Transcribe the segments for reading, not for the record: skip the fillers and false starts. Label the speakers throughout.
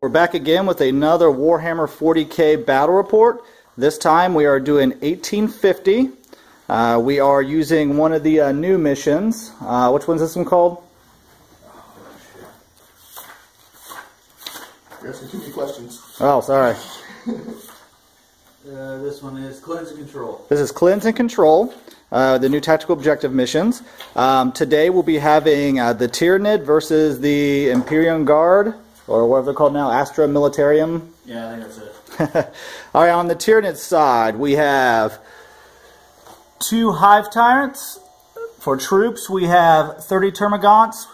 Speaker 1: We're back again with another Warhammer 40K battle report. This time we are doing 1850. We are using one of the new missions. Which one's this one called?
Speaker 2: You're asking too many questions.
Speaker 1: Oh, sorry.
Speaker 3: This one is Cleanse and Control.
Speaker 1: This is Cleanse and Control, the new tactical objective missions. Today we'll be having the Tyranid versus the Imperium Guard, or whatever they're called now, Astra Militarum.
Speaker 3: Yeah, I think that's it.
Speaker 1: Alright, on the Tyranid side, we have 2 Hive Tyrants. For troops, we have 30 Termagants,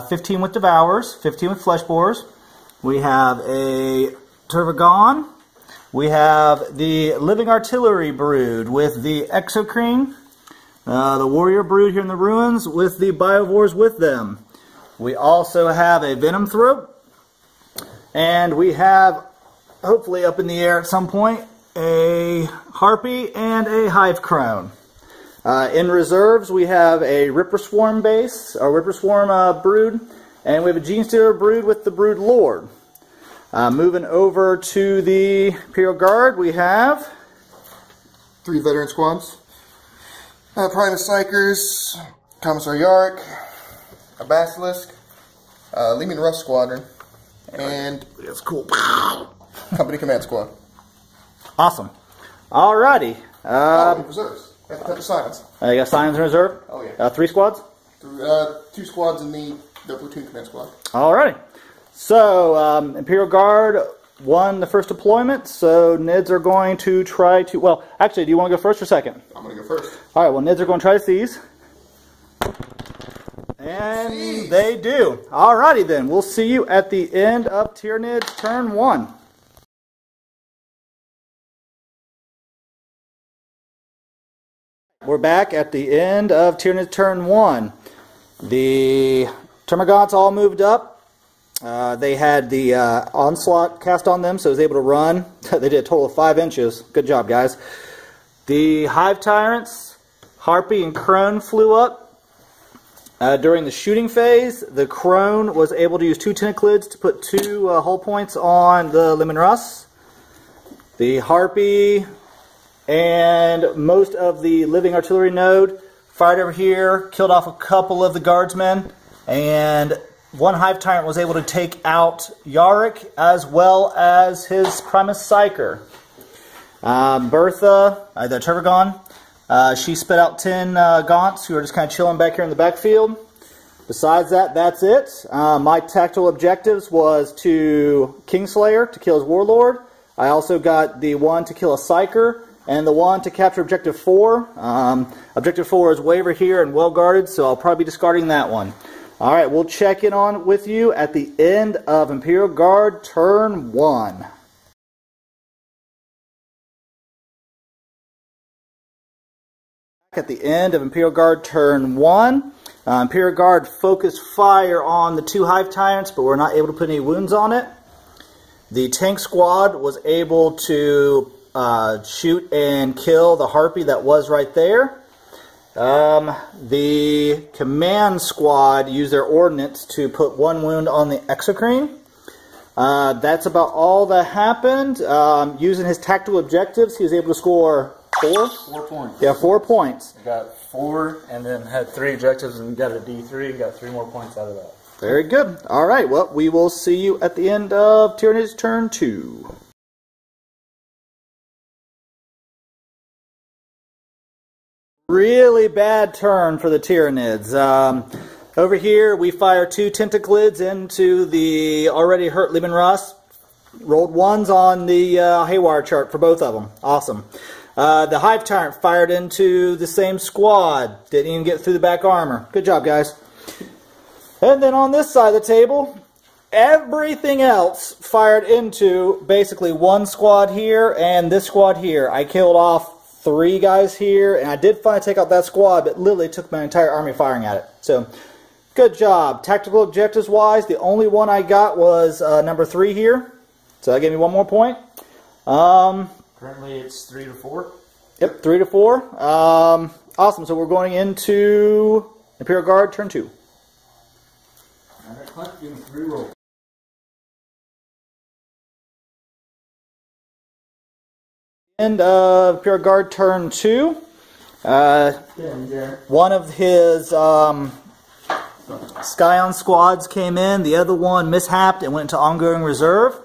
Speaker 1: 15 with Devourers, 15 with Flesh Borers. We have a Tervagon. We have the Living Artillery Brood with the Exocrine. The Warrior Brood here in the ruins with the Biovores with them. We also have a Venom Throat. And we have, hopefully up in the air at some point, a Harpy and a Hive Crone. In reserves, we have a Ripper Swarm base, a Ripper Swarm brood, and we have a Gene Stealer brood with the Brood Lord. Moving over to the Imperial Guard, we have
Speaker 2: 3 veteran squads. Primus Psychers, Commissar Yark, a Basilisk, Lehman Russ Squadron, and
Speaker 1: that's cool.
Speaker 2: Company Command Squad.
Speaker 1: Awesome. Alrighty.
Speaker 2: Reserves. Got the Touch of Silence.
Speaker 1: You got Silence in reserve?
Speaker 2: Oh, yeah.
Speaker 1: 3 squads?
Speaker 2: 2 squads in the Platoon Command Squad.
Speaker 1: Alrighty. So, Imperial Guard won the first deployment, so NIDS are going to try to... Well, actually, do you want to go first or second?
Speaker 2: I'm going to go first.
Speaker 1: Alright, well, NIDS are going to try to seize. And
Speaker 2: Seize.
Speaker 1: They do. Alrighty then, we'll see you at the end of Tyranids Turn 1. We're back at the end of Tyranids Turn 1. The Termagants all moved up. They had the onslaught cast on them, so it was able to run. They did a total of 5 inches. Good job, guys. The Hive Tyrants, Harpy and Crone flew up. During the shooting phase, the Crone was able to use 2 Tentaclids to put 2 hull points on the Lehman Russ. The Harpy and most of the Living Artillery node fired over here, killed off a couple of the Guardsmen, and 1 Hive Tyrant was able to take out Yarick as well as his Primus Psyker. Bertha, the Tervagon, she spit out 10 Gaunts who are just kind of chilling back here in the backfield. Besides that, that's it. My tactical objectives was to Kingslayer to kill his Warlord. I also got the 1 to kill a Psyker and the 1 to capture Objective 4. Objective 4 is way over here and well guarded, so I'll probably be discarding that one. Alright, we'll check in on with you at the end of Imperial Guard Turn 1. At the end of Imperial Guard Turn 1, Imperial Guard focused fire on the 2 Hive Tyrants, but were not able to put any wounds on it. The tank squad was able to shoot and kill the Harpy that was right there. The command squad used their ordnance to put 1 wound on the Exocrine. That's about all that happened. Using his tactical objectives, he was able to score 4?
Speaker 3: 4 points.
Speaker 1: Yeah, 4 points.
Speaker 3: I got 4 and then had 3 objectives and got a D3 and got 3 more points out of that.
Speaker 1: Very good. Alright, well, we will see you at the end of Tyranids Turn 2. Really bad turn for the Tyranids. Over here, we fire 2 Tentaclids into the already hurt Lehman Russ. Rolled 1s on the Haywire chart for both of them. Awesome. The Hive Tyrant fired into the same squad. Didn't even get through the back armor. Good job, guys. And then on this side of the table, everything else fired into basically 1 squad here and this squad here. I killed off 3 guys here, and I did finally take out that squad, but literally took my entire army firing at it. So, good job. Tactical objectives-wise, the only one I got was number 3 here. So that gave me 1 more point.
Speaker 3: Currently it's 3 to 4.
Speaker 1: Yep, 3 to 4. Awesome, so we're going into Imperial Guard Turn 2.
Speaker 3: Alright, Clint, give me 3 rolls.
Speaker 1: End of Imperial Guard turn 2. One of his Scion squads came in, the other one mishapped and went into ongoing reserve.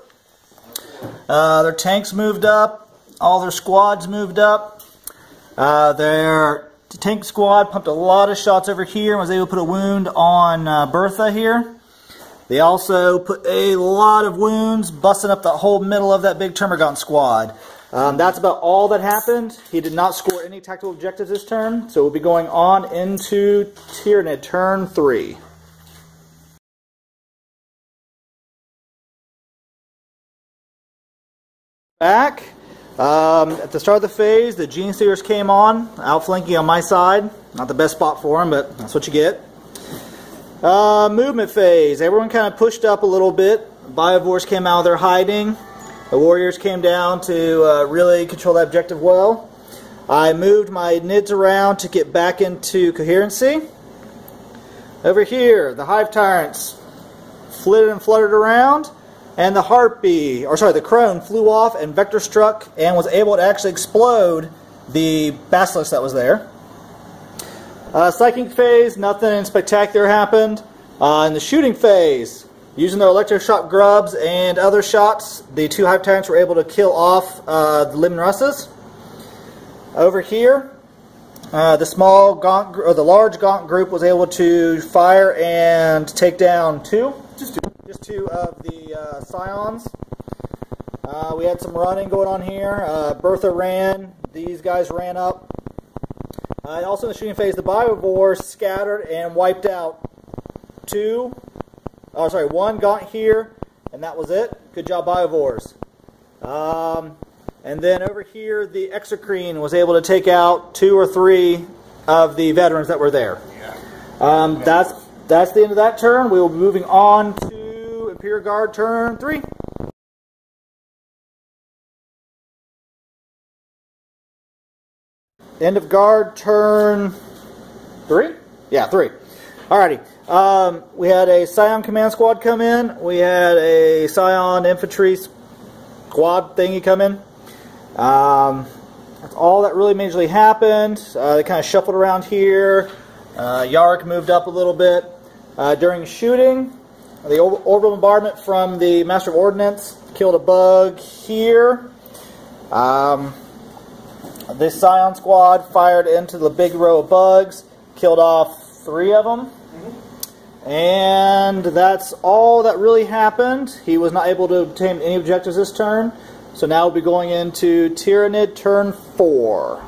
Speaker 1: Their tanks moved up, all their squads moved up. Their tank squad pumped a lot of shots over here and was able to put a wound on Bertha here. They also put a lot of wounds, busting up the whole middle of that big Termagant squad. That's about all that happened. He did not score any tactical objectives this turn, so we'll be going on into Tyranid turn 3. Back. At the start of the phase, the Gene Stealers came on, outflanking on my side. Not the best spot for them, but that's what you get. Movement phase. Everyone kind of pushed up a little bit. Biovores came out of their hiding. The Warriors came down to really control that objective well. I moved my NIDs around to get back into coherency. Over here, the Hive Tyrants flitted and fluttered around, and the the Crone flew off and vector struck and was able to actually explode the Basilisk that was there. Psychic phase, nothing spectacular happened. In the shooting phase, using their electroshock grubs and other shots, the 2 Hive Tyrants were able to kill off the Limb Russes. Over here, the large Gaunt group was able to fire and take down just two of the Scions. We had some running going on here. Bertha ran. These guys ran up. Also in the shooting phase, the Biovores scattered and wiped out one Gaunt here, and that was it. Good job, Biovores. And then over here, the Exocrine was able to take out 2 or 3 of the veterans that were there. That's the end of that turn. We will be moving on to Imperial Guard turn 3. End of Guard turn 3? Yeah, 3. Alrighty. We had a Scion Command Squad come in. We had a Scion Infantry Squad thingy come in. That's all that really majorly happened. They kind of shuffled around here. Yarrick moved up a little bit. During shooting, the orbital bombardment from the Master of Ordnance killed a bug here. This Scion squad fired into the big row of bugs, killed off 3 of them. And that's all that really happened. He was not able to obtain any objectives this turn. So now we'll be going into Tyranid turn 4.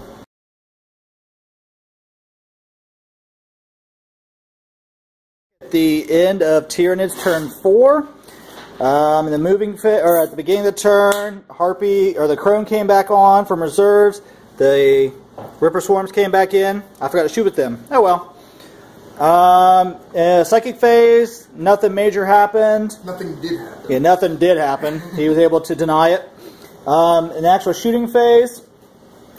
Speaker 1: At the end of Tyranids turn 4, in the at the beginning of the turn, the Crone came back on from reserves. The Ripper Swarms came back in. I forgot to shoot at them. Oh well. Psychic phase, nothing major happened.
Speaker 2: Nothing did happen.
Speaker 1: Yeah, nothing did happen. He was able to deny it. In the actual shooting phase,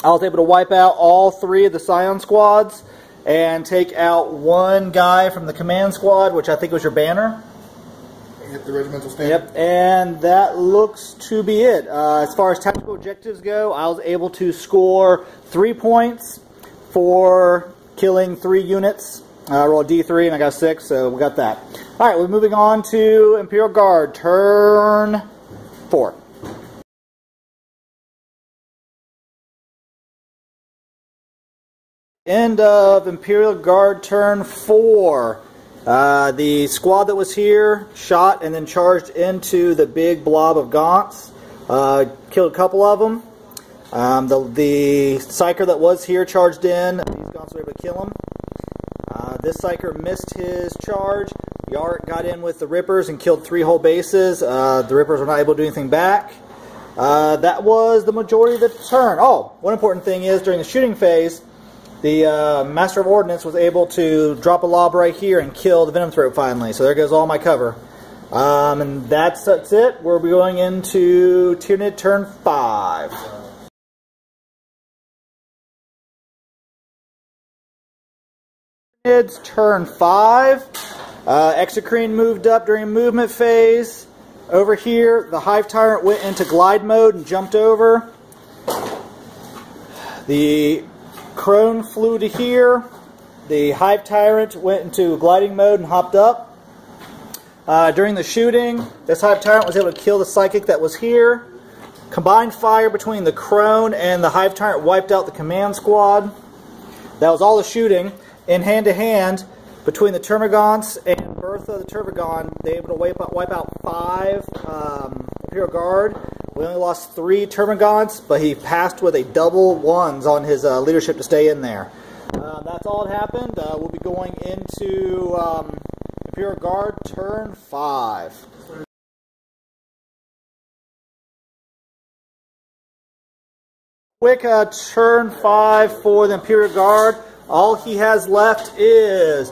Speaker 1: I was able to wipe out all 3 of the Scion squads and take out 1 guy from the command squad, which I think was your banner.
Speaker 2: Hit the regimental stand.
Speaker 1: Yep, and that looks to be it. As far as tactical objectives go, I was able to score 3 points for killing 3 units. I rolled a D3 and I got 6, so we got that. Alright, we're moving on to Imperial Guard, turn 4. End of Imperial Guard turn 4. The squad that was here shot and then charged into the big blob of Gaunts. Killed a couple of them. The Psyker that was here charged in. These Gaunts were able to kill him. This Psyker missed his charge. Yarrick got in with the Rippers and killed 3 whole bases. The Rippers were not able to do anything back. That was the majority of the turn. Oh, one important thing is during the shooting phase, the Master of Ordnance was able to drop a lob right here and kill the Venom Throat finally. So there goes all my cover. And that's it. We'll be going into Tyranid turn 5. Tyranids turn 5. Exocrine moved up during movement phase. Over here, the Hive Tyrant went into glide mode and jumped over. The Crone flew to here. The Hive Tyrant went into gliding mode and hopped up. During the shooting, this Hive Tyrant was able to kill the Psychic that was here. Combined fire between the Crone and the Hive Tyrant wiped out the command squad. That was all the shooting. In hand-to-hand, between the Termagants and Bertha the Tervagon, they were able to wipe out 5 Imperial Guard. We only lost 3 Termagants, but he passed with a double ones on his leadership to stay in there. That's all that happened. We'll be going into Imperial Guard turn 5. Quick turn 5 for the Imperial Guard. All he has left is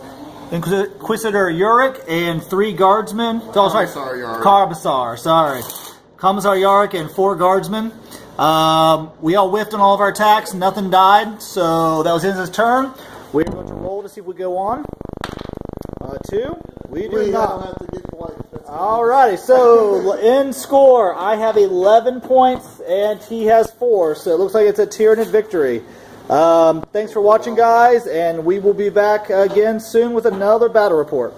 Speaker 1: Inquisitor Yurik and 3 guardsmen. Commissar, sorry. Commissar Yurik and 4 guardsmen. We all whiffed on all of our attacks. Nothing died, so that was his turn. We're going to roll to see if we go on. 2. We do not.
Speaker 2: Have to get polite.
Speaker 1: Alrighty, so in score, I have 11 points and he has 4, so it looks like it's a Tyranid victory. Thanks for watching, guys, and we will be back again soon with another battle report.